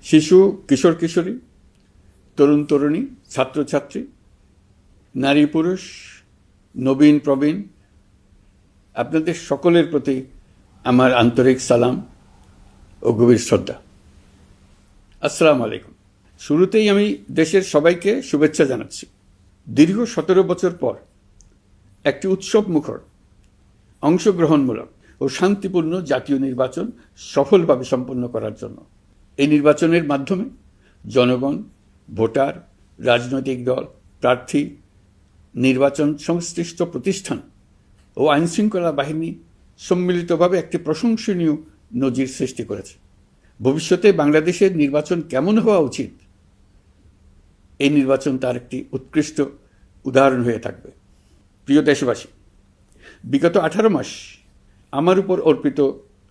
শিশু, কিশোর কিশোরী, তরুণ তরুণী, ছাত্রছাত্রী, নারী পুরুষ, নবীন প্রবীণ, আপনাদের সকলের প্রতি আমার আন্তরিক সালাম ও গভীর শ্রদ্ধা। আসসালামু আলাইকুম। শুরুতেই আমি দেশের সবাইকে শুভেচ্ছা জানাচ্ছি। দীর্ঘ 17 বছর পর একটি উৎসব মুখর, অংশগ্রহণমূলক ও শান্তিপূর্ণ জাতীয় নির্বাচন সফলভাবে সম্পন্ন করার জন্য এই নির্বাচনের মাধ্যমে জনগণ, ভোটার, রাজনৈতিক দল, প্রার্থী, নির্বাচন সংশ্লিষ্ট প্রতিষ্ঠান ও আইনশৃঙ্খলা বাহিনী সম্মিলিতভাবে একটি প্রশংসনীয় নজির সৃষ্টি করেছে। ভবিষ্যতে বাংলাদেশের নির্বাচন কেমন হওয়া উচিত, এই নির্বাচন তার একটি উৎকৃষ্ট উদাহরণ হয়ে থাকবে। প্রিয় দেশবাসী, বিগত 18 মাস আমার উপর অর্পিত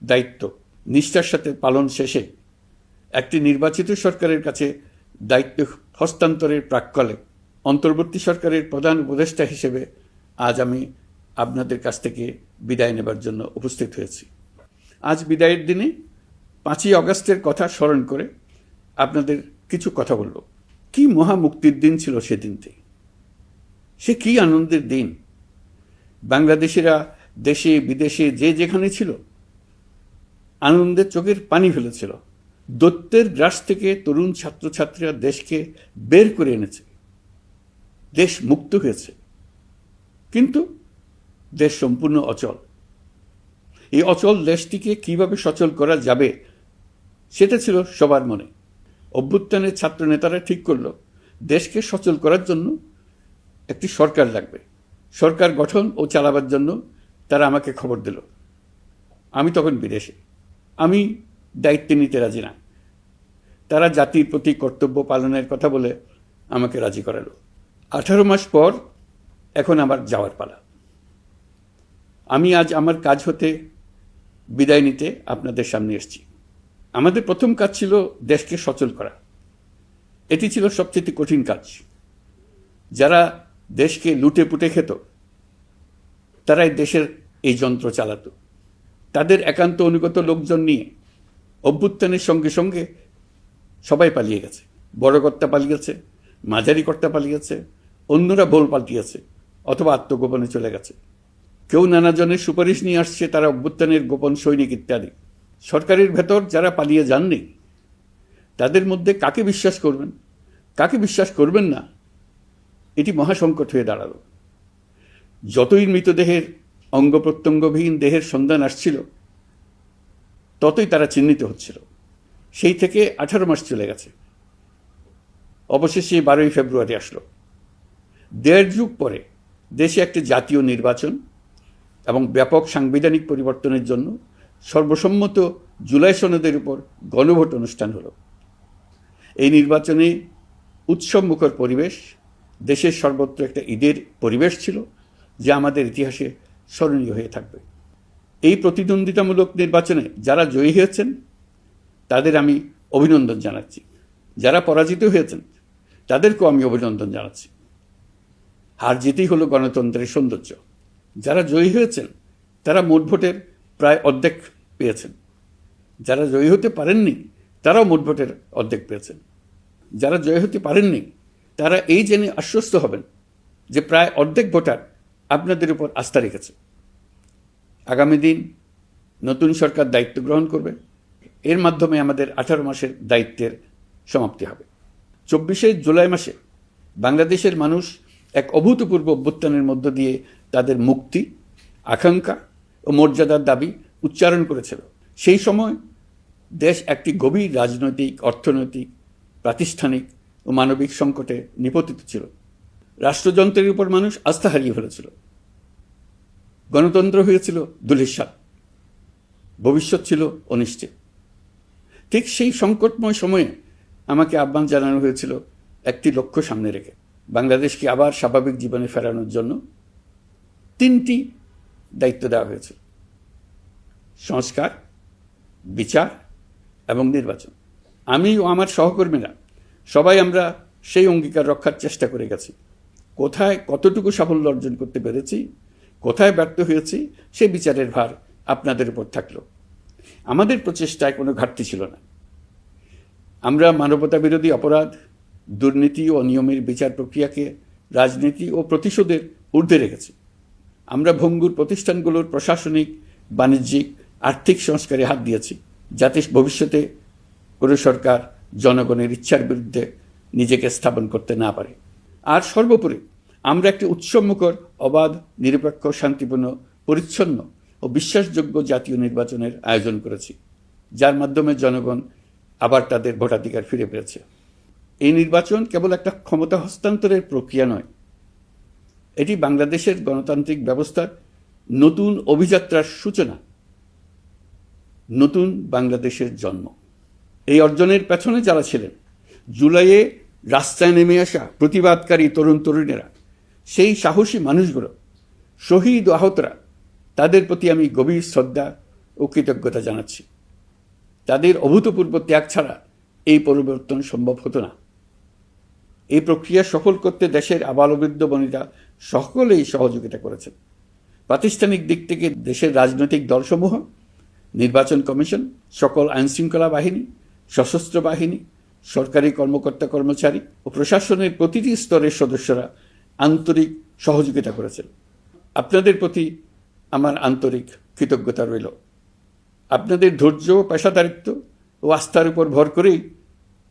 দায়িত্ব নিষ্ঠার সাথে পালন শেষে একটি নির্বাচিত সরকারের কাছে দায়িত্ব হস্তান্তরের প্রাক্কালে অন্তর্বর্তী সরকারের প্রধান উপদেষ্টা হিসেবে আজ আমি আপনাদের কাছ থেকে বিদায় নেবার জন্য উপস্থিত হয়েছি। আজ বিদায়ের দিনে 5ই অগাস্টের কথা স্মরণ করে আপনাদের কিছু কথা বলব। কি মহা মুক্তির দিন ছিল সেদিনটি, সে কি আনন্দের দিন। বাংলাদেশিরা দেশে বিদেশে যে যেখানে ছিল আনন্দের চোখের পানি ফেলেছিল। দৈত্যের গ্রাস থেকে তরুণ ছাত্রছাত্রীরা দেশকে বের করে এনেছে, দেশ মুক্ত হয়েছে। কিন্তু দেশ সম্পূর্ণ অচল। এই অচল দেশটিকে কিভাবে সচল করা যাবে সেটা ছিল সবার মনে। অভ্যুত্থানের ছাত্র নেতারা ঠিক করল দেশকে সচল করার জন্য একটি সরকার লাগবে। সরকার গঠন ও চালাবার জন্য তারা আমাকে খবর দিল। আমি তখন বিদেশে, আমি দায়িত্ব নিতে রাজি না। তারা জাতির প্রতি কর্তব্য পালনের কথা বলে আমাকে রাজি করালো। 18 মাস পর এখন আমার যাওয়ার পালা। আমি আজ আমার কাজ হতে বিদায় নিতে আপনাদের সামনে এসেছি। আমাদের প্রথম কাজ ছিল দেশকে সচল করা। এটি ছিল সবচেয়ে কঠিন কাজ। যারা দেশকে লুটে পুটে খেত তারাই দেশের এই যন্ত্র চালাত। তাদের একান্ত অনুগত লোকজন নিয়ে অভ্যুত্থানের সঙ্গে সঙ্গে সবাই পালিয়ে গেছে। বড় কর্তা পালিয়েছে, মাঝারি কর্তা পালিয়েছে, অন্যরা ভোল পাল্টিয়েছে অথবা আত্মগোপনে চলে গেছে। কেউ নানাজনের সুপারিশ নিয়ে আসছে, তারা অভ্যুত্থানের গোপন সৈনিক ইত্যাদি। সরকারের ভেতর যারা পালিয়ে যাননি তাদের মধ্যে কাকে বিশ্বাস করবেন, কাকে বিশ্বাস করবেন না, এটি মহাসংকট হয়ে দাঁড়ালো। যতই মৃতদেহের অঙ্গ প্রত্যঙ্গবিহীন দেহের সন্ধান আসছিল ততই তারা চিহ্নিত হচ্ছিল। সেই থেকে 18 মাস চলে গেছে। অবশেষে 12ই ফেব্রুয়ারি আসলো। 1.5 যুগ পরে দেশে একটি জাতীয় নির্বাচন এবং ব্যাপক সাংবিধানিক পরিবর্তনের জন্য সর্বসম্মত জুলাই সনদের উপর গণভোট অনুষ্ঠান হলো। এই নির্বাচনে উৎসব মুখর পরিবেশ, দেশের সর্বত্র একটা ঈদের পরিবেশ ছিল যা আমাদের ইতিহাসে স্মরণীয় হয়ে থাকবে। এই প্রতিদ্বন্দ্বিতামূলক নির্বাচনে যারা জয়ী হয়েছেন তাদের আমি অভিনন্দন জানাচ্ছি। যারা পরাজিত হয়েছেন তাদেরকেও আমি অভিনন্দন জানাচ্ছি। হার জিতই হলো গণতন্ত্রের সৌন্দর্য। যারা জয়ী হয়েছেন তারা মোট ভোটের প্রায় অর্ধেক পেয়েছেন। যারা জয়ী হতে পারেননি তারাও মোট ভোটের অর্ধেক পেয়েছেন। যারা জয়ী হতে পারেননি তারা এই জেনে আশ্বস্ত হবেন যে প্রায় অর্ধেক ভোটার আপনাদের উপর আস্থা রেখেছে। আগামী দিন নতুন সরকার দায়িত্ব গ্রহণ করবে। এর মাধ্যমে আমাদের 18 মাসের দায়িত্বের সমাপ্তি হবে। 24শে জুলাই মাসে বাংলাদেশের মানুষ এক অভূতপূর্ব অভ্যুত্থানের মধ্য দিয়ে তাদের মুক্তি, আকাঙ্ক্ষা ও মর্যাদার দাবি উচ্চারণ করেছিল। সেই সময় দেশ একটি গভীর রাজনৈতিক, অর্থনৈতিক, প্রাতিষ্ঠানিক ও মানবিক সংকটে নিপতিত ছিল। রাষ্ট্রযন্ত্রের উপর মানুষ আস্থা হারিয়ে ফেলেছিল। গণতন্ত্র হয়েছিল ধূলিসাৎ, ভবিষ্যৎ ছিল অনিশ্চিত। ঠিক সেই সংকটময় সময়ে আমাকে আহ্বান জানানো হয়েছিল একটি লক্ষ্য সামনে রেখে বাংলাদেশকে আবার স্বাভাবিক জীবনে ফেরানোর জন্য 3টি দায়িত্ব দেওয়া হয়েছিল: সংস্কার, বিচার এবং নির্বাচন। আমি ও আমার সহকর্মীরা সবাই আমরা সেই অঙ্গীকার রক্ষার চেষ্টা করে গেছি। কোথায় কতটুকু সাফল্য অর্জন করতে পেরেছি, কোথায় ব্যর্থ হয়েছি, সে বিচারের ভার আপনাদের উপর থাকলো। আমাদের প্রচেষ্টায় কোনো ঘাটতি ছিল না। আমরা মানবতা বিরোধী অপরাধ, দুর্নীতি ও অনিয়মের বিচার প্রক্রিয়াকে রাজনীতি ও প্রতিশোধের ঊর্ধ্বে রেখেছি। আমরা ভঙ্গুর প্রতিষ্ঠানগুলোর প্রশাসনিক, বাণিজ্যিক, আর্থিক সংস্কারে হাত দিয়েছি, যাতে ভবিষ্যতে কোনো সরকার জনগণের ইচ্ছার বিরুদ্ধে নিজেকে স্থাপন করতে না পারে। আর সর্বোপরি আমরা একটি উৎসবমুখর, অবাধ, নিরপেক্ষ, শান্তিপূর্ণ, পরিচ্ছন্ন ও বিশ্বাসযোগ্য জাতীয় নির্বাচনের আয়োজন করেছি, যার মাধ্যমে জনগণ আবার তাদের ভোটাধিকার ফিরে পেয়েছে। এই নির্বাচন কেবল একটা ক্ষমতা হস্তান্তরের প্রক্রিয়া নয়, এটি বাংলাদেশের গণতান্ত্রিক ব্যবস্থার নতুন অভিযাত্রার সূচনা, নতুন বাংলাদেশের জন্ম। এই অর্জনের পেছনে যারা ছিলেন, জুলাইয়ে রাস্তায় নেমে আসা প্রতিবাদকারী তরুণ তরুণীরা, সেই সাহসী মানুষগুলো, শহীদ ও আহতরা, তাদের প্রতি আমি গভীর শ্রদ্ধা ও কৃতজ্ঞতা জানাচ্ছি। তাদের অভূতপূর্ব ত্যাগ ছাড়া এই পরিবর্তন সম্ভব হতো না। এই প্রক্রিয়া সফল করতে দেশের আবালবৃদ্ধ বনিতা সকলেই সহযোগিতা করেছেন। প্রাতিষ্ঠানিক দিক থেকে দেশের রাজনৈতিক দলসমূহ, নির্বাচন কমিশন, সকল আইনশৃঙ্খলা বাহিনী, সশস্ত্র বাহিনী, সরকারি কর্মকর্তা কর্মচারী ও প্রশাসনের প্রতিটি স্তরের সদস্যরা আন্তরিক সহযোগিতা করেছেন। আপনাদের প্রতি আমার আন্তরিক কৃতজ্ঞতা রইল। আপনাদের ধৈর্য, পেশাদারিত্ব ও আস্থার উপর ভর করেই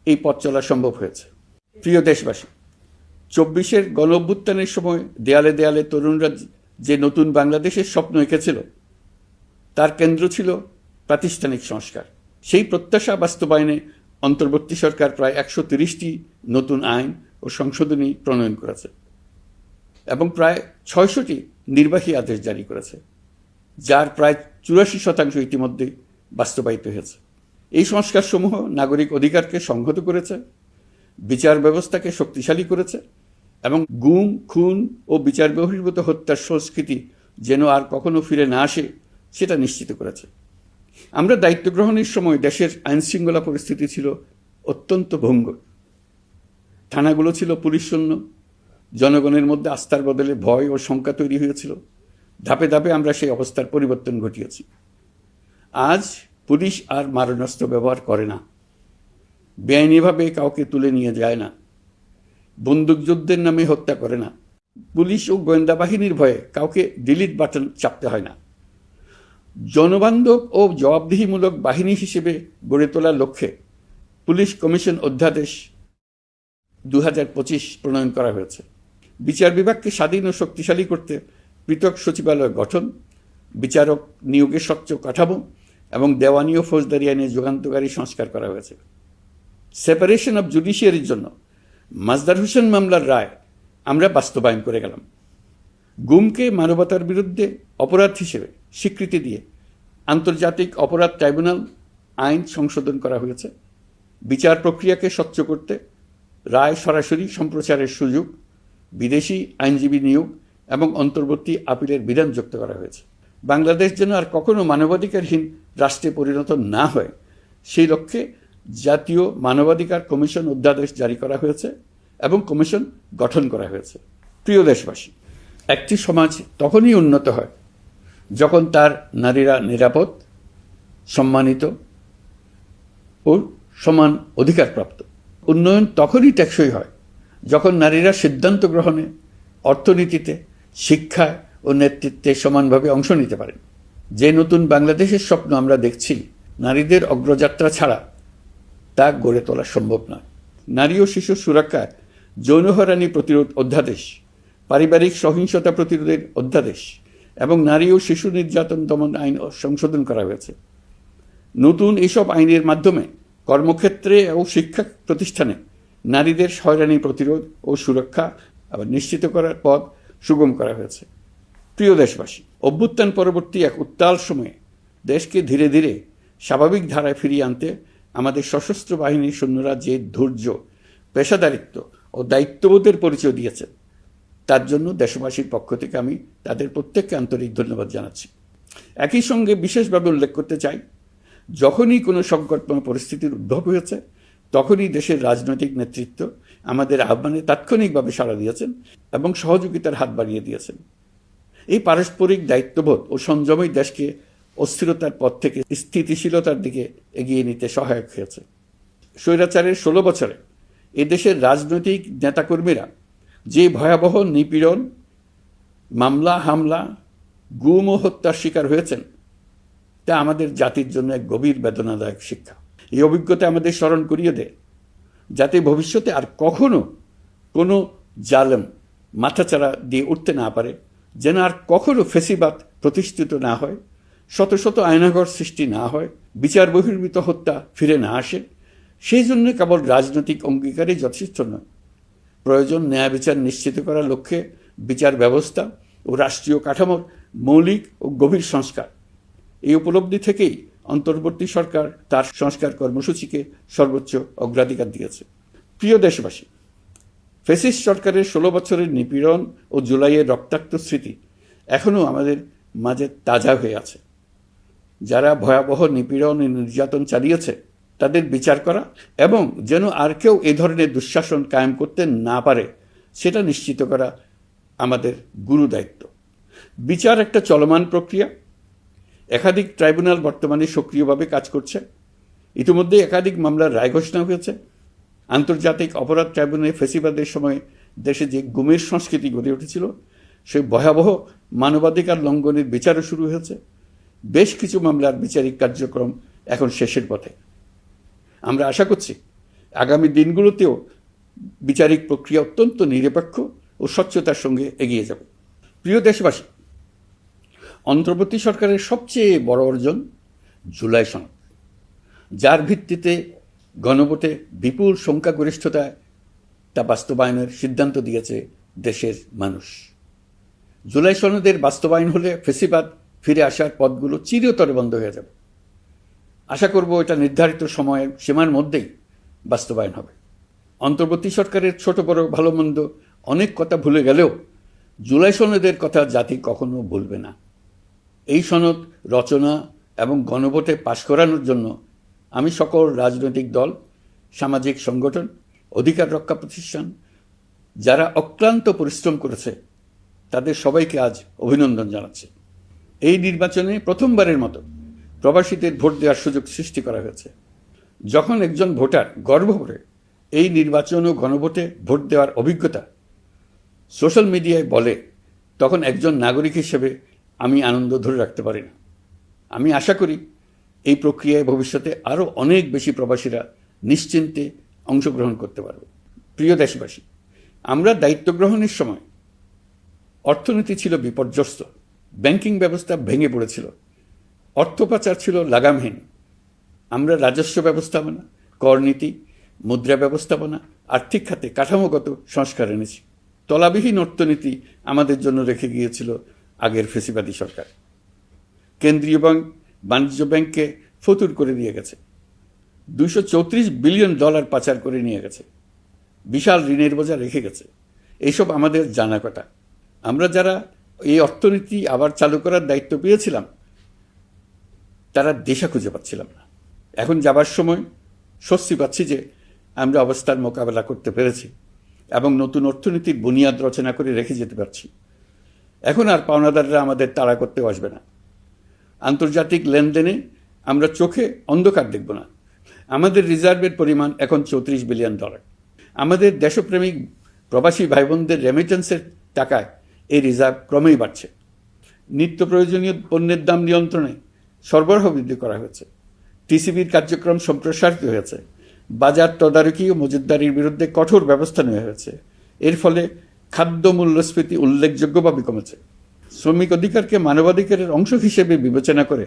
এই পথ চলা সম্ভব হয়েছে। প্রিয় দেশবাসী, 24-এর গণ অভ্যুত্থানের সময় দেয়ালে দেয়ালে তরুণরা যে নতুন বাংলাদেশের স্বপ্ন এঁকেছিল, তার কেন্দ্র ছিল প্রাতিষ্ঠানিক সংস্কার। সেই প্রত্যাশা বাস্তবায়নে অন্তর্বর্তী সরকার প্রায় 130টি নতুন আইন ও সংশোধনী প্রণয়ন করেছে এবং প্রায় 600টি নির্বাহী আদেশ জারি করেছে, যার প্রায় 84% ইতিমধ্যে বাস্তবায়িত হয়েছে। এই সংস্কারসমূহ নাগরিক অধিকারকে সংহত করেছে, বিচার ব্যবস্থাকে শক্তিশালী করেছে এবং গুম, খুন ও বিচার বহির্ভূত হত্যার সংস্কৃতি যেন আর কখনো ফিরে না আসে সেটা নিশ্চিত করেছে। আমরা দায়িত্ব গ্রহণের সময় দেশের আইনশৃঙ্খলা পরিস্থিতি ছিল অত্যন্ত ভঙ্গুর। থানাগুলো ছিল পুলিশশূন্য, জনগণের মধ্যে আস্থার বদলে ভয় ও শঙ্কা তৈরি হয়েছিল। ধাপে ধাপে আমরা সেই অবস্থার পরিবর্তন ঘটিয়েছি। আজ পুলিশ আর মারণাস্ত্র ব্যবহার করে না, বেআইনিভাবে কাউকে তুলে নিয়ে যায় না, বন্দুকযুদ্ধের নামে হত্যা করে না, পুলিশ ও গোয়েন্দা বাহিনীর ভয়ে কাউকে ডিলিট বাটন চাপতে হয় না। জনবান্ধব ও জবাবদিহিমূলক বাহিনী হিসেবে গড়ে তোলার লক্ষ্যে পুলিশ কমিশন অধ্যাদেশ 2025 প্রণয়ন করা হয়েছে। বিচার বিভাগকে স্বাধীন ও শক্তিশালী করতে পৃথক সচিবালয় গঠন, বিচারক নিয়োগের স্বচ্ছ কাঠামো এবং দেওয়ানি ও ফৌজদারি আইনে যুগান্তকারী সংস্কার করা হয়েছে। সেপারেশন অব জুডিশিয়ারির জন্য মাজদার হোসেন মামলার রায় আমরা বাস্তবায়ন করে গেলাম। গুমকে মানবতার বিরুদ্ধে অপরাধ হিসেবে স্বীকৃতি দিয়ে আন্তর্জাতিক অপরাধ ট্রাইব্যুনাল আইন সংশোধন করা হয়েছে। বিচার প্রক্রিয়াকে স্বচ্ছ করতে রায় সরাসরি সম্প্রচারের সুযোগ, বিদেশি আইনজীবী নিয়োগ এবং অন্তর্বর্তী আপিলের বিধান যুক্ত করা হয়েছে। বাংলাদেশ যেন আর কখনো মানবাধিকারহীন রাষ্ট্রে পরিণত না হয়, সেই লক্ষ্যে জাতীয় মানবাধিকার কমিশন অধ্যাদেশ জারি করা হয়েছে এবং কমিশন গঠন করা হয়েছে। প্রিয় দেশবাসী, একটি সমাজ তখনই উন্নত হয় যখন তার নারীরা নিরাপদ, সম্মানিত ও সমান অধিকারপ্রাপ্ত। উন্নয়ন তখনই টেকসই হয় যখন নারীরা সিদ্ধান্ত গ্রহণে, অর্থনীতিতে, শিক্ষায় ও নেতৃত্বে সমানভাবে অংশ নিতে পারেন। যে নতুন বাংলাদেশের স্বপ্ন আমরা দেখছি, নারীদের অগ্রযাত্রা ছাড়া তা গড়ে তোলা সম্ভব নয়। নারী ও শিশু সুরক্ষায় যৌন হয়রানি প্রতিরোধ অধ্যাদেশ, পারিবারিক সহিংসতা প্রতিরোধের অধ্যাদেশ এবং নারী ও শিশু নির্যাতন দমন আইন সংশোধন করা হয়েছে। নতুন এসব আইনের মাধ্যমে কর্মক্ষেত্রে ও শিক্ষা প্রতিষ্ঠানে নারীদের হয়রানি প্রতিরোধ ও সুরক্ষা নিশ্চিত করার পথ সুগম করা হয়েছে। প্রিয় দেশবাসী, অভ্যুত্থান পরবর্তী এক উত্তাল সময়ে দেশকে ধীরে ধীরে স্বাভাবিক ধারায় ফিরিয়ে আনতে আমাদের সশস্ত্র বাহিনীর সৈন্যরা যে ধৈর্য, পেশাদারিত্ব ও দায়িত্ববোধের পরিচয় দিয়েছেন, তার জন্য দেশবাসীর পক্ষ থেকে আমি তাদের প্রত্যেককে আন্তরিক ধন্যবাদ জানাচ্ছি। একই সঙ্গে বিশেষভাবে উল্লেখ করতে চাই, যখনই কোনো সংকটময় পরিস্থিতির উদ্ভব হয়েছে, তখনই দেশের রাজনৈতিক নেতৃত্ব আমাদের আহ্বানে তাৎক্ষণিকভাবে সাড়া দিয়েছেন এবং সহযোগিতার হাত বাড়িয়ে দিয়েছেন। এই পারস্পরিক দায়িত্ববোধ ও সংযমই দেশকে অস্থিরতার পথ থেকে স্থিতিশীলতার দিকে এগিয়ে নিতে সহায়ক হয়েছে। স্বৈরাচারের 16 বছরে এদেশের রাজনৈতিক নেতাকর্মীরা যে ভয়াবহ নিপীড়ন, মামলা হামলা, গুম ও হত্যার শিকার হয়েছেন, তা আমাদের জাতির জন্য এক গভীর বেদনাদায়ক শিক্ষা। এই অভিজ্ঞতা আমাদের স্মরণ করিয়ে দেয়, যাতে ভবিষ্যতে আর কখনো কোনো জালেম মাথাচাড়া দিয়ে উঠতে না পারে, যেন আর কখনো ফেসিবাদ প্রতিষ্ঠিত না হয়, শত শত আয়নাঘর সৃষ্টি না হয়, বিচার বহির্ভূত হত্যা ফিরে না আসে। সেই জন্য কেবল রাজনৈতিক অঙ্গীকারই যথেষ্ট নয়, প্রয়োজন ন্যায় বিচার নিশ্চিত করার লক্ষ্যে বিচার ব্যবস্থা ও রাষ্ট্রীয় কাঠামোর মৌলিক ও গভীর সংস্কার। এই উপলব্ধি থেকেই অন্তর্বর্তী সরকার তার সংস্কার কর্মসূচিকে সর্বোচ্চ অগ্রাধিকার দিয়েছে। প্রিয় দেশবাসী, ফ্যাসিস্ট সরকারের 16 বছরের নিপীড়ন ও জুলাইয়ের রক্তাক্ত স্মৃতি এখনও আমাদের মাঝে তাজা হয়ে আছে। যারা ভয়াবহ নিপীড়ন ও নির্যাতন চালিয়েছে তাদের বিচার করা এবং যেন আর কেউ এ ধরনের দুঃশাসন কায়েম করতে না পারে সেটা নিশ্চিত করা আমাদের গুরু দায়িত্ব। বিচার একটা চলমান প্রক্রিয়া। একাধিক ট্রাইব্যুনাল বর্তমানে সক্রিয়ভাবে কাজ করছে। ইতিমধ্যে একাধিক মামলার রায় ঘোষণা হয়েছে। আন্তর্জাতিক অপরাধ ট্রাইব্যুনালে ফেসিবাদের সময় দেশে যে গুমের সংস্কৃতি গড়ে উঠেছিল, সেই ভয়াবহ মানবাধিকার লঙ্ঘনের বিচারও শুরু হয়েছে। বেশ কিছু মামলার বিচারিক কার্যক্রম এখন শেষের পথে। আমরা আশা করছি আগামী দিনগুলোতেও বিচারিক প্রক্রিয়া অত্যন্ত নিরপেক্ষ ও স্বচ্ছতার সঙ্গে এগিয়ে যাবে। প্রিয় দেশবাসী, অন্তর্বর্তী সরকারের সবচেয়ে বড় অর্জন জুলাই সনদ, যার ভিত্তিতে গণভোটে বিপুল সংখ্যাগরিষ্ঠতায় তা বাস্তবায়নের সিদ্ধান্ত দিয়েছে দেশের মানুষ। জুলাই সনদের বাস্তবায়ন হলে ফেসিবাদ ফিরে আসার পথগুলো চিরতরে বন্ধ হয়ে যাবে। আশা করব এটা নির্ধারিত সময়ের সীমার মধ্যেই বাস্তবায়ন হবে। অন্তর্বর্তী সরকারের ছোট বড় ভালো মন্দ অনেক কথা ভুলে গেলেও জুলাই সনদের কথা জাতি কখনো ভুলবে না। এই সনদ রচনা এবং গণভোটে পাশ করানোর জন্য আমি সকল রাজনৈতিক দল, সামাজিক সংগঠন, অধিকার রক্ষা প্রতিষ্ঠান যারা অক্লান্ত পরিশ্রম করেছে তাদের সবাইকে আজ অভিনন্দন জানাচ্ছি। এই নির্বাচনে প্রথমবারের মতো প্রবাসীদের ভোট দেওয়ার সুযোগ সৃষ্টি করা হয়েছে। যখন একজন ভোটার গর্ব করে এই নির্বাচন ও গণভোটে ভোট দেওয়ার অভিজ্ঞতা সোশ্যাল মিডিয়ায় বলে, তখন একজন নাগরিক হিসেবে আমি আনন্দ ধরে রাখতে পারি না। আমি আশা করি এই প্রক্রিয়ায় ভবিষ্যতে আরও অনেক বেশি প্রবাসীরা নিশ্চিন্তে অংশগ্রহণ করতে পারবে। প্রিয় দেশবাসী, আমরা দায়িত্ব গ্রহণের সময় অর্থনীতি ছিল বিপর্যস্ত, ব্যাংকিং ব্যবস্থা ভেঙে পড়েছিল, অর্থ পাচার ছিল লাগামহীন। আমরা রাজস্ব ব্যবস্থাপনা, করনীতি, মুদ্রা ব্যবস্থাপনা, আর্থিক খাতে কাঠামোগত সংস্কার এনেছি। তলাবিহীন অর্থনীতি আমাদের জন্য রেখে গিয়েছিল আগের ফেসিবাদী সরকার। কেন্দ্রীয় ব্যাংক বাণিজ্য ব্যাংককে ফতুর করে দিয়ে গেছে, $234 বিলিয়ন পাচার করে নিয়ে গেছে, বিশাল ঋণের বোঝা রেখে গেছে। এইসব আমাদের জানা কথা। আমরা যারা এই অর্থনীতি আবার চালু করার দায়িত্ব পেয়েছিলাম তারা দিশা খুঁজে পাচ্ছিলাম না। এখন যাবার সময় স্বস্তি পাচ্ছি যে আমরা অবস্থার মোকাবেলা করতে পেরেছি এবং নতুন অর্থনীতির বুনিয়াদ রচনা করে রেখে যেতে পারছি। এখন আর পাওনাদাররা আমাদের তাড়া করতে আসবে না। আন্তর্জাতিক লেনদেনে আমরা চোখে অন্ধকার দেখব না। আমাদের রিজার্ভের পরিমাণ এখন $34 বিলিয়ন। আমাদের দেশপ্রেমিক প্রবাসী ভাই বোনদের রেমিটেন্সের টাকায় এই রিজার্ভ ক্রমেই বাড়ছে। নিত্য প্রয়োজনীয় পণ্যের দাম নিয়ন্ত্রণে সরবরাহ বৃদ্ধি করা হয়েছে। টিসিবির কার্যক্রম সম্প্রসারিত হয়েছে। বাজার তদারকি ও মজুতদারির বিরুদ্ধে কঠোর ব্যবস্থা নেওয়া হয়েছে। এর ফলে খাদ্য মূল্যস্ফীতি উল্লেখযোগ্যভাবে কমেছে। শ্রমিক অধিকারকে মানবাধিকারের অংশ হিসেবে বিবেচনা করে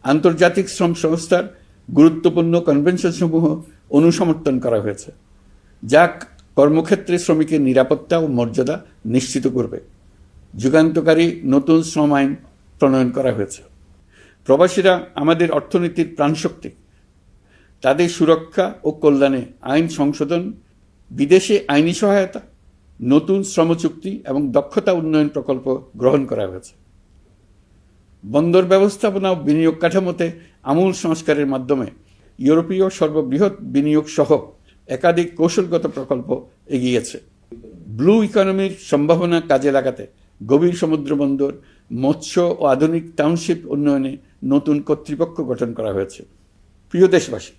আন্তর্জাতিক শ্রম সংস্থার গুরুত্বপূর্ণ কনভেনশনসমূহ অনুসমর্থন করা হয়েছে, যা কর্মক্ষেত্রে শ্রমিকের নিরাপত্তা ও মর্যাদা নিশ্চিত করবে। যুগান্তকারী নতুন শ্রম আইন প্রণয়ন করা হয়েছে। প্রবাসীরা আমাদের অর্থনীতির প্রাণশক্তি। তাদের সুরক্ষা ও কল্যাণে আইন সংশোধন, বিদেশে আইনি সহায়তা, নতুন শ্রমচুক্তি এবং দক্ষতা উন্নয়ন প্রকল্প গ্রহণ করা হয়েছে। বন্দর ব্যবস্থাপনা ও বিনিয়োগ কাঠামোতে আমূল সংস্কারের মাধ্যমে ইউরোপীয় সর্ববৃহৎ বিনিয়োগ সহ একাধিক কৌশলগত প্রকল্প এগিয়েছে। ব্লু ইকোনমির সম্ভাবনা কাজে লাগাতে গভীর সমুদ্র বন্দর, মৎস্য ও আধুনিক টাউনশিপ উন্নয়নে নতুন কর্তৃপক্ষ গঠন করা হয়েছে। প্রিয় দেশবাসী,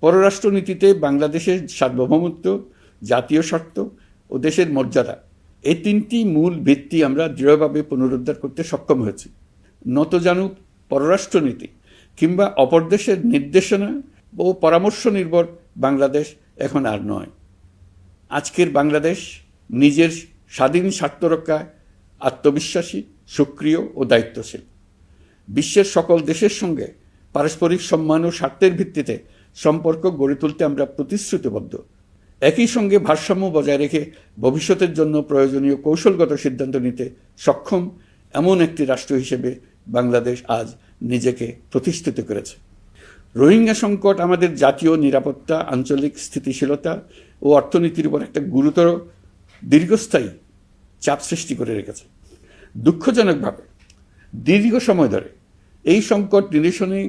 পররাষ্ট্রনীতিতে বাংলাদেশের সার্বভৌমত্ব, জাতীয় স্বার্থ ও দেশের মর্যাদা, এই তিনটি মূল ভিত্তি আমরা দৃঢ়ভাবে পুনরুদ্ধার করতে সক্ষম হয়েছি। নতজানুক পররাষ্ট্রনীতি কিংবা অপর দেশের নির্দেশনা ও পরামর্শ নির্ভর বাংলাদেশ এখন আর নয়। আজকের বাংলাদেশ নিজের স্বাধীন স্বার্থ রক্ষায় আত্মবিশ্বাসী, সক্রিয় ও দায়িত্বশীল। বিশ্বের সকল দেশের সঙ্গে পারস্পরিক সম্মান ও স্বার্থের ভিত্তিতে সম্পর্ক গড়ে তুলতে আমরা প্রতিশ্রুতিবদ্ধ। একই সঙ্গে ভারসাম্য বজায় রেখে ভবিষ্যতের জন্য প্রয়োজনীয় কৌশলগত সিদ্ধান্ত নিতে সক্ষম এমন একটি রাষ্ট্র হিসেবে বাংলাদেশ আজ নিজেকে প্রতিষ্ঠিত করেছে। রোহিঙ্গা সংকট আমাদের জাতীয় নিরাপত্তা, আঞ্চলিক স্থিতিশীলতা ও অর্থনীতির উপর একটা গুরুতর দীর্ঘস্থায়ী চাপ সৃষ্টি করে রেখেছে। দুঃখজনকভাবে দীর্ঘ সময় ধরে এই সংকট নিরসনে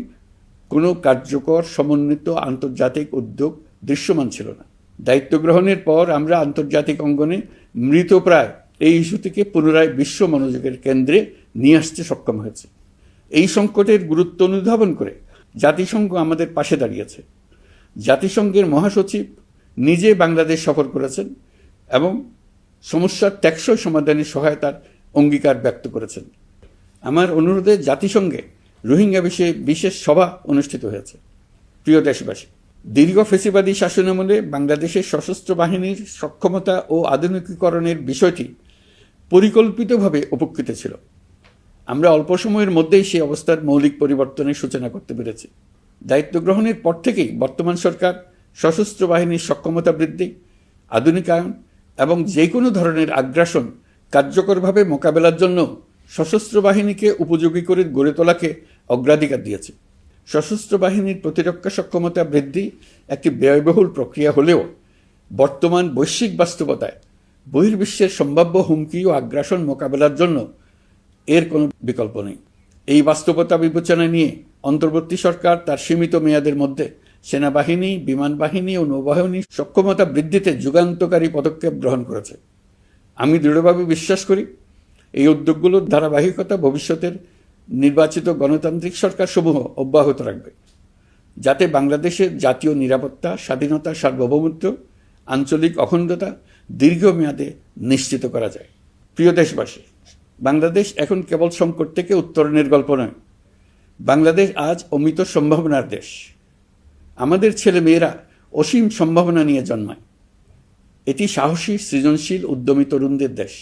কোনো কার্যকর সমন্বিত আন্তর্জাতিক উদ্যোগ দৃশ্যমান ছিল না। দায়িত্ব গ্রহণের পর আমরা আন্তর্জাতিক অঙ্গনে মৃতপ্রায় এই ইস্যুটিকে পুনরায় বিশ্ব মনোযোগের কেন্দ্রে নিয়ে আসতে সক্ষম হয়েছে। এই সংকটের গুরুত্ব অনুধাবন করে জাতিসংঘ আমাদের পাশে দাঁড়িয়েছে। জাতিসংঘের মহাসচিব নিজে বাংলাদেশ সফর করেছেন এবং সমস্যার টেকসই সমাধানে সহায়তার অঙ্গীকার ব্যক্ত করেছেন। আমার অনুরোধে জাতিসংঘে রোহিঙ্গা বিষয়ে বিশেষ সভা অনুষ্ঠিত হয়েছে। প্রিয় দেশবাসী, দীর্ঘ ফেসিবাদী শাসনামলে বাংলাদেশের সশস্ত্র বাহিনীর সক্ষমতা ও আধুনিকীকরণের বিষয়টি পরিকল্পিতভাবে উপেক্ষিত ছিল। আমরা অল্প সময়ের মধ্যেই সেই অবস্থার মৌলিক পরিবর্তনের সূচনা করতে পেরেছি। দায়িত্ব গ্রহণের পর থেকেই বর্তমান সরকার সশস্ত্র বাহিনীর সক্ষমতা বৃদ্ধি, আধুনিকায়ন এবং যে কোনো ধরনের আগ্রাসন কার্যকরভাবে মোকাবেলার জন্য সশস্ত্র বাহিনীকে উপযোগী করে গড়ে তোলাকে অগ্রাধিকার দিয়েছে। সশস্ত্র বাহিনীর প্রতিরক্ষা সক্ষমতা বৃদ্ধি একটি ব্যয়বহুল প্রক্রিয়া হলেও বর্তমান বৈশ্বিক বাস্তবতায় বহির্বিশ্বের সম্ভাব্য হুমকি ও আগ্রাসন মোকাবেলার জন্য এর কোনো বিকল্প নেই। এই বাস্তবতা বিবেচনায় নিয়ে অন্তর্বর্তী সরকার তার সীমিত মেয়াদের মধ্যে সেনাবাহিনী, বিমান বাহিনী ও নৌবাহিনীর সক্ষমতা বৃদ্ধিতে যুগান্তকারী পদক্ষেপ গ্রহণ করেছে। আমি দৃঢ়ভাবে বিশ্বাস করি এই উদ্যোগগুলোর ধারাবাহিকতা ভবিষ্যতের নির্বাচিত গণতান্ত্রিক সরকারসমূহ অব্যাহত রাখবে, যাতে বাংলাদেশের জাতীয় নিরাপত্তা, স্বাধীনতা, সার্বভৌমত্ব, আঞ্চলিক অখণ্ডতা দীর্ঘমেয়াদে নিশ্চিত করা যায়। প্রিয় দেশবাসী, বাংলাদেশ এখন কেবল সংকট থেকে উত্তরণের গল্প নয়। বাংলাদেশ আজ অমিত সম্ভাবনার দেশ। আমাদের ছেলে মেয়েরা অসীম সম্ভাবনা নিয়ে জন্মায়। এটি সাহসী, সৃজনশীল, উদ্যমী তরুণদের দেশ।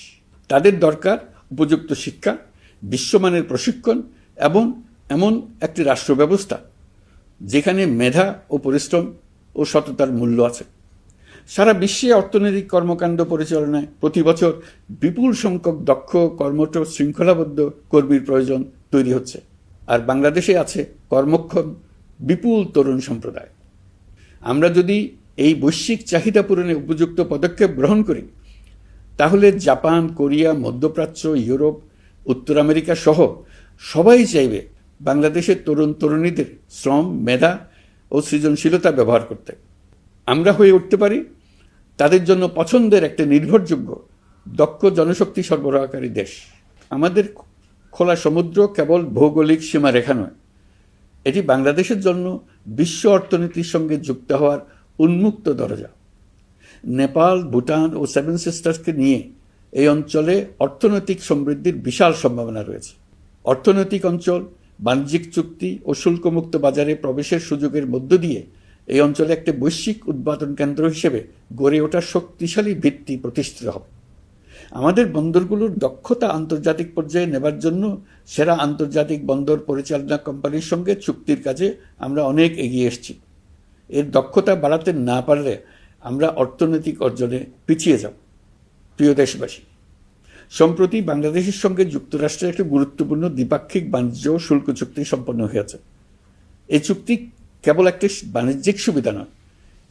তাদের দরকার উপযুক্ত শিক্ষা, বিশ্বমানের প্রশিক্ষণ এবং এমন একটি রাষ্ট্র ব্যবস্থা যেখানে মেধা ও পরিশ্রম ও সততার মূল্য আছে। সারা বিশ্বে অর্থনৈতিক কর্মকাণ্ড পরিচালনায় প্রতি বছর বিপুল সংখ্যক দক্ষ, কর্মঠ, শৃঙ্খলাবদ্ধ কর্মীর প্রয়োজন তৈরি হচ্ছে, আর বাংলাদেশে আছে কর্মক্ষম বিপুল তরুণ সম্প্রদায়। আমরা যদি এই বৈশ্বিক চাহিদা পূরণে উপযুক্ত পদক্ষেপ গ্রহণ করি, তাহলে জাপান, কোরিয়া, মধ্যপ্রাচ্য, ইউরোপ, উত্তর আমেরিকা সহ সবাই চাইবে বাংলাদেশের তরুণ তরুণীদের শ্রম, মেধা ও সৃজনশীলতা ব্যবহার করতে। আমরা হয়ে উঠতে পারি তাদের জন্য পছন্দের একটা নির্ভরযোগ্য, দক্ষ জনশক্তি সরবরাহকারী দেশ। আমাদের খোলা সমুদ্র কেবল ভৌগোলিক সীমারেখা নয়, এটি বাংলাদেশের জন্য বিশ্ব অর্থনীতির সঙ্গে যুক্ত হওয়ার উন্মুক্ত দরজা। নেপাল, ভুটান ও সেভেন সিস্টার্সকে নিয়ে এই অঞ্চলে অর্থনৈতিক সমৃদ্ধির বিশাল সম্ভাবনা রয়েছে। অর্থনৈতিক অঞ্চল, বাণিজ্যিক চুক্তি ও শুল্কমুক্ত বাজারে প্রবেশের সুযোগের মধ্য দিয়ে এই অঞ্চলে একটি বৈশ্বিক উৎপাদন কেন্দ্র হিসেবে গড়ে ওঠার শক্তিশালী ভিত্তি প্রতিষ্ঠিত হবে। আমাদের বন্দরগুলোর দক্ষতা আন্তর্জাতিক পর্যায়ে নেবার জন্য সেরা আন্তর্জাতিক বন্দর পরিচালনা কোম্পানির সঙ্গে চুক্তির কাজে আমরা অনেক এগিয়ে এসেছি। এর দক্ষতা বাড়াতে না পারলে আমরা অর্থনৈতিক অর্জনে পিছিয়ে যাব। প্রিয় দেশবাসী, সম্প্রতি বাংলাদেশের সঙ্গে যুক্তরাষ্ট্রের একটি গুরুত্বপূর্ণ দ্বিপাক্ষিক বাণিজ্য ও শুল্ক চুক্তি সম্পন্ন হয়েছে। এই চুক্তি কেবল একটি বাণিজ্যিক সুবিধা নয়,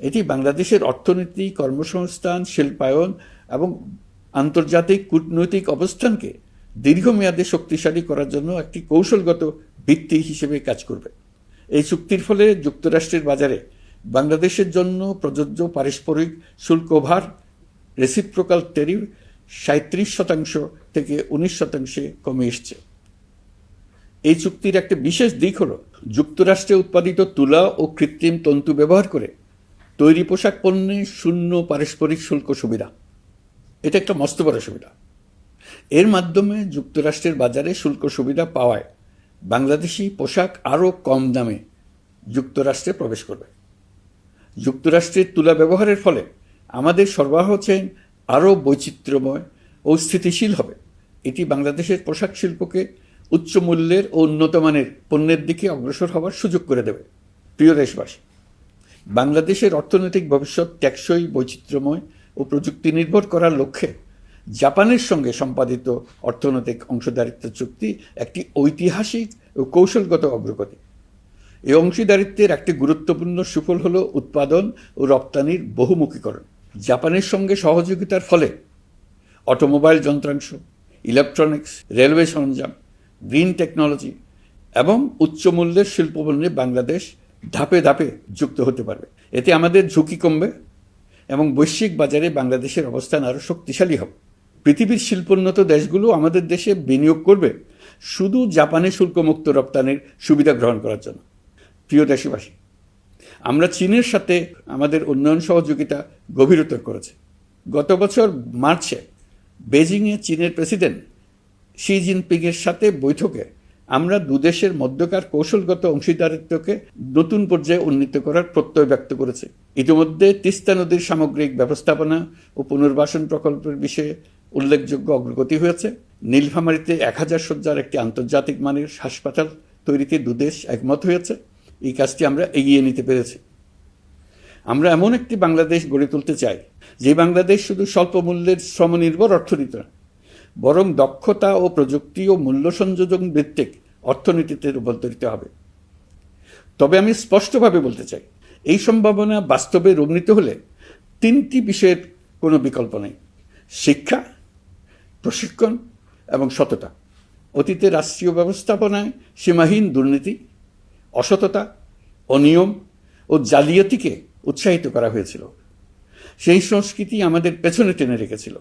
এটি বাংলাদেশের অর্থনীতি, কর্মসংস্থান, শিল্পায়ন এবং আন্তর্জাতিক কূটনৈতিক অবস্থানকে দীর্ঘমেয়াদে শক্তিশালী করার জন্য একটি কৌশলগত ভিত্তি হিসেবে কাজ করবে। এই চুক্তির ফলে যুক্তরাষ্ট্রের বাজারে বাংলাদেশের জন্য প্রযোজ্য পারস্পরিক শুল্কভার, রেসিপ্রোকাল ট্যারিফ 37% থেকে 19% কমে এসছে। এই চুক্তির একটা বিশেষ দিক হলো যুক্তরাষ্ট্রে উৎপাদিত তুলা ও কৃত্রিম তন্তু ব্যবহার করে তৈরি পোশাক পণ্যে শূন্য পারস্পরিক শুল্ক সুবিধা। এটা একটা মস্ত বড় সুবিধা। এর মাধ্যমে যুক্তরাষ্ট্রের বাজারে শুল্ক সুবিধা পাওয়ায় বাংলাদেশি পোশাক আরও কম দামে যুক্তরাষ্ট্রে প্রবেশ করবে। যুক্তরাষ্ট্রের তুলা ব্যবহারের ফলে আমাদের সরবরাহ চেইন আরও বৈচিত্র্যময় ও স্থিতিশীল হবে। এটি বাংলাদেশের পোশাক শিল্পকে উচ্চ মূল্যের ও উন্নত মানের পণ্যের দিকে অগ্রসর হওয়ার সুযোগ করে দেবে। প্রিয় দেশবাসী, বাংলাদেশের অর্থনৈতিক ভবিষ্যৎ টেকসই, বৈচিত্র্যময় ও প্রযুক্তি নির্ভর করার লক্ষ্যে জাপানের সঙ্গে সম্পাদিত অর্থনৈতিক অংশীদারিত্ব চুক্তি একটি ঐতিহাসিক ও কৌশলগত অগ্রগতি। এই অংশীদারিত্বের একটি গুরুত্বপূর্ণ সুফল হল উৎপাদন ও রপ্তানির বহুমুখীকরণ। জাপানের সঙ্গে সহযোগিতার ফলে অটোমোবাইল যন্ত্রাংশ, ইলেকট্রনিক্স, রেলওয়ে সরঞ্জাম, গ্রিন টেকনোলজি এবং উচ্চমূল্যের শিল্পপণ্যে বাংলাদেশ ধাপে ধাপে যুক্ত হতে পারবে। এতে আমাদের ঝুঁকি কমবে এবং বৈশ্বিক বাজারে বাংলাদেশের অবস্থান আরও শক্তিশালী হবে। পৃথিবীর শিল্পোন্নত দেশগুলো আমাদের দেশে বিনিয়োগ করবে শুধু জাপানে শুল্কমুক্ত রপ্তানির সুবিধা গ্রহণ করার জন্য। প্রিয় দেশবাসী, আমরা চীনের সাথে আমাদের উন্নয়ন সহযোগিতা গভীরতর করেছি। গত বছর মার্চে বেজিংয়ে চীনের প্রেসিডেন্ট শি জিনপিংয়ের সাথে বৈঠকে আমরা দুদেশের মধ্যকার কৌশলগত অংশীদারিত্বকে নতুন পর্যায়ে উন্নীত করার প্রত্যয় ব্যক্ত করেছে। ইতিমধ্যে তিস্তা নদীর সামগ্রিক ব্যবস্থাপনা ও পুনর্বাসন প্রকল্পের বিষয়ে উল্লেখযোগ্য অগ্রগতি হয়েছে। নীলফামারীতে 1000 শয্যার একটি আন্তর্জাতিক মানের হাসপাতাল তৈরিতে দুদেশ একমত হয়েছে। এই কাজটি আমরা এগিয়ে নিতে পেরেছি। আমরা এমন একটি বাংলাদেশ গড়ে তুলতে চাই যে বাংলাদেশ শুধু স্বল্প মূল্যের শ্রমনির্ভর অর্থনীতি নয়, বরং দক্ষতা ও প্রযুক্তি ও মূল্য সংযোজন ভিত্তিক অর্থনীতিতে রূপান্তরিত হবে। তবে আমি স্পষ্টভাবে বলতে চাই, এই সম্ভাবনা বাস্তবে রূপ নিতে হলে 3টি বিষয়ের কোনো বিকল্প নেই: শিক্ষা, প্রশিক্ষণ এবং সততা। অতীতে রাষ্ট্রীয় ব্যবস্থাপনায় সীমাহীন দুর্নীতি, অসততা, অনিয়ম ও জালিয়াতিকে উৎসাহিত করা হয়েছিল। সেই সংস্কৃতি আমাদের পেছনে টেনে রেখেছিল,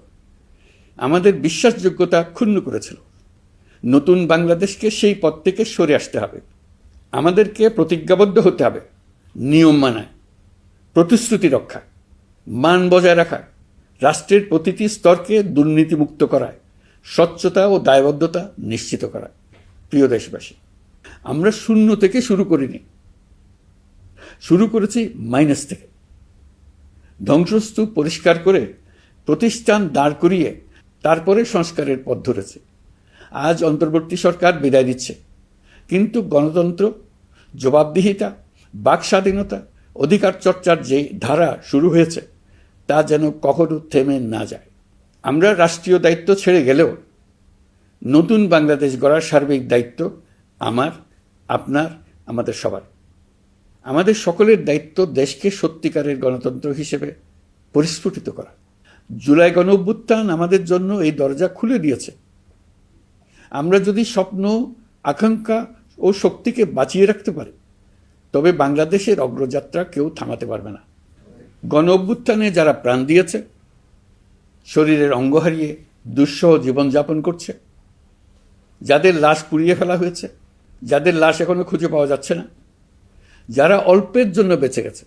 আমাদের বিশ্বাসযোগ্যতা ক্ষুণ্ণ করেছিল। নতুন বাংলাদেশকে সেই পথ থেকে সরে আসতে হবে। আমাদেরকে প্রতিজ্ঞাবদ্ধ হতে হবে নিয়ম মানায়, প্রতিশ্রুতি রক্ষা, মান বজায় রাখা, রাষ্ট্রের প্রতিটি স্তরকে দুর্নীতিমুক্ত করায়, স্বচ্ছতা ও দায়বদ্ধতা নিশ্চিত করা। প্রিয় দেশবাসী, আমরা শূন্য থেকে শুরু করিনি, শুরু করেছি মাইনাস থেকে। ধ্বংসস্তূপ পরিষ্কার করে প্রতিষ্ঠান দাঁড় করিয়ে তারপরে সংস্কারের পথ ধরেছে। আজ অন্তর্বর্তী সরকার বিদায় দিচ্ছে, কিন্তু গণতন্ত্র, জবাবদিহিতা, বাক স্বাধীনতা, অধিকার চর্চার যে ধারা শুরু হয়েছে তা যেন কখনো থেমে না যায়। আমরা রাষ্ট্রীয় দায়িত্ব ছেড়ে গেলেও নতুন বাংলাদেশ গড়ার সার্বিক দায়িত্ব আমার, আপনার, আমাদের সবার। আমাদের সকলের দায়িত্ব দেশকে সত্যিকারের গণতন্ত্র হিসেবে পরিস্ফুটিত করা। জুলাই গণঅভ্যুত্থান আমাদের জন্য এই দরজা খুলে দিয়েছে। আমরা যদি স্বপ্ন, আকাঙ্ক্ষা ও শক্তিকে বাঁচিয়ে রাখতে পারি, তবে বাংলাদেশের অগ্রযাত্রা কেউ থামাতে পারবে না। গণঅভ্যুত্থানে যারা প্রাণ দিয়েছে, শরীরের অঙ্গ হারিয়ে দুঃসহ জীবনযাপন করছে, যাদের লাশ পুড়িয়ে ফেলা হয়েছে, যাদের লাশ এখনো খুঁজে পাওয়া যাচ্ছে না, যারা অল্পের জন্য বেঁচে গেছে,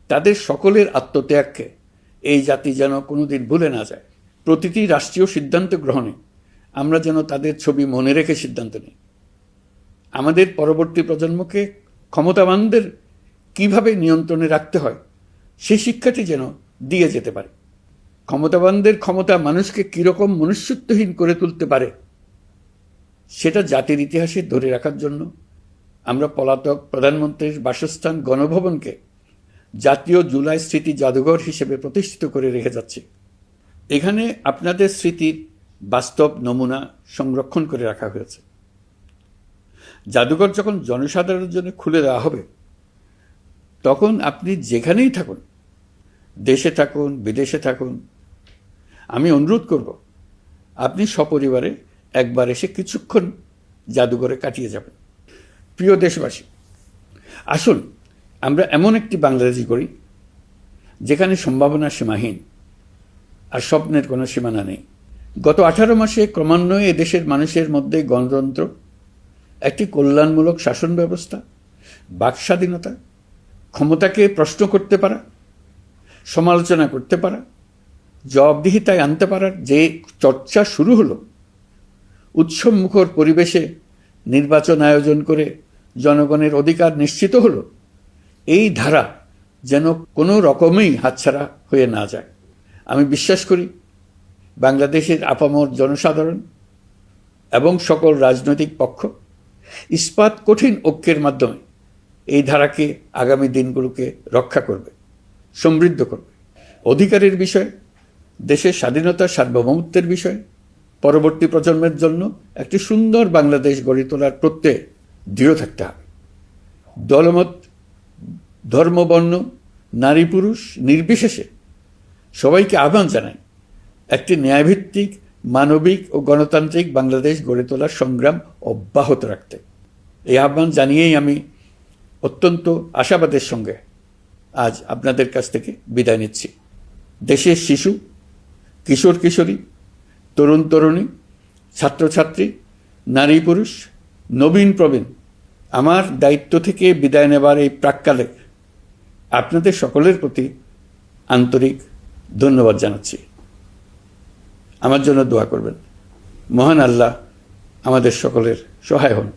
তাদের সকলের আত্মত্যাগকে এই জাতি যেন কোনোদিন ভুলে না যায়। প্রতিটি রাষ্ট্রীয় সিদ্ধান্ত গ্রহণে আমরা যেন তাদের ছবি মনে রেখে সিদ্ধান্ত নিই। আমাদের পরবর্তী প্রজন্মকে ক্ষমতাবানদের কিভাবে নিয়ন্ত্রণে রাখতে হয় সেই শিক্ষাটি যেন দিয়ে যেতে পারে। ক্ষমতাবানদের ক্ষমতা মানুষকে কীরকম মনুষ্যত্বহীন করে তুলতে পারে সেটা জাতির ইতিহাসে ধরে রাখার জন্য আমরা পলাতক প্রধানমন্ত্রীর বাসস্থান গণভবনকে জাতীয় জুলাই স্মৃতি জাদুঘর হিসেবে প্রতিষ্ঠিত করে রেখে যাচ্ছি। এখানে আপনাদের স্মৃতির বাস্তব নমুনা সংরক্ষণ করে রাখা হয়েছে। জাদুঘর যখন জনসাধারণের জন্য খুলে দেওয়া হবে, তখন আপনি যেখানেই থাকুন, দেশে থাকুন, বিদেশে থাকুন, আমি অনুরোধ করব আপনি সপরিবারে একবার এসে কিছুক্ষণ জাদুঘরে কাটিয়ে যাবেন। প্রিয় দেশবাসী, আসুন আমরা এমন একটি বাংলাদেশ গড়ি যেখানে সম্ভাবনা সীমাহীন আর স্বপ্নের কোনো সীমানা নেই। গত 18 মাসে ক্রমান্বয়ে এদেশের মানুষের মধ্যে গণতন্ত্র একটি কল্যাণমূলক শাসন ব্যবস্থা, বাক স্বাধীনতা, ক্ষমতাকে প্রশ্ন করতে পারা, সমালোচনা করতে পারা, জবাবদিহিতায় আনতে পারার যে চর্চা শুরু হলো, উৎসবমুখর পরিবেশে নির্বাচন আয়োজন করে জনগণের অধিকার নিশ্চিত হলো, এই ধারা যেন কোনো রকমেই হাতছাড়া হয়ে না যায়। আমি বিশ্বাস করি বাংলাদেশের আপামর জনসাধারণ এবং সকল রাজনৈতিক পক্ষ ইস্পাত কঠিন ঐক্যের মাধ্যমে এই ধারাকে আগামী দিনগুলোকে রক্ষা করবে, সমৃদ্ধ করবে। অধিকারের বিষয়ে, দেশের স্বাধীনতা সার্বভৌমত্বের বিষয়ে পরবর্তী প্রজন্মের জন্য একটি সুন্দর বাংলাদেশ গড়ে তোলার প্রত্যয়ে দৃঢ় থাকতে হবে। দলমত, ধর্ম, বর্ণ, নারী পুরুষ নির্বিশেষে সবাইকে আহ্বান জানাই একটি ন্যায়ভিত্তিক, মানবিক ও গণতান্ত্রিক বাংলাদেশ গড়ে তোলার সংগ্রাম অব্যাহত রাখতে। এই আহ্বান জানিয়েই আমি অত্যন্ত আশাবাদের সঙ্গে আজ আপনাদের কাছ থেকে বিদায় নিচ্ছি। দেশের শিশু, কিশোর কিশোরী, তরুণ তরুণী, ছাত্রছাত্রী, নারী পুরুষ, নবীন প্রবীণ, আমার দায়িত্ব থেকে বিদায় নেবার এই প্রাক্কালে আপনাদের সকলের প্রতি আন্তরিক ধন্যবাদ জানাচ্ছি। আমার জন্য দোয়া করবেন। মহান আল্লাহ আমাদের সকলের সহায় হন।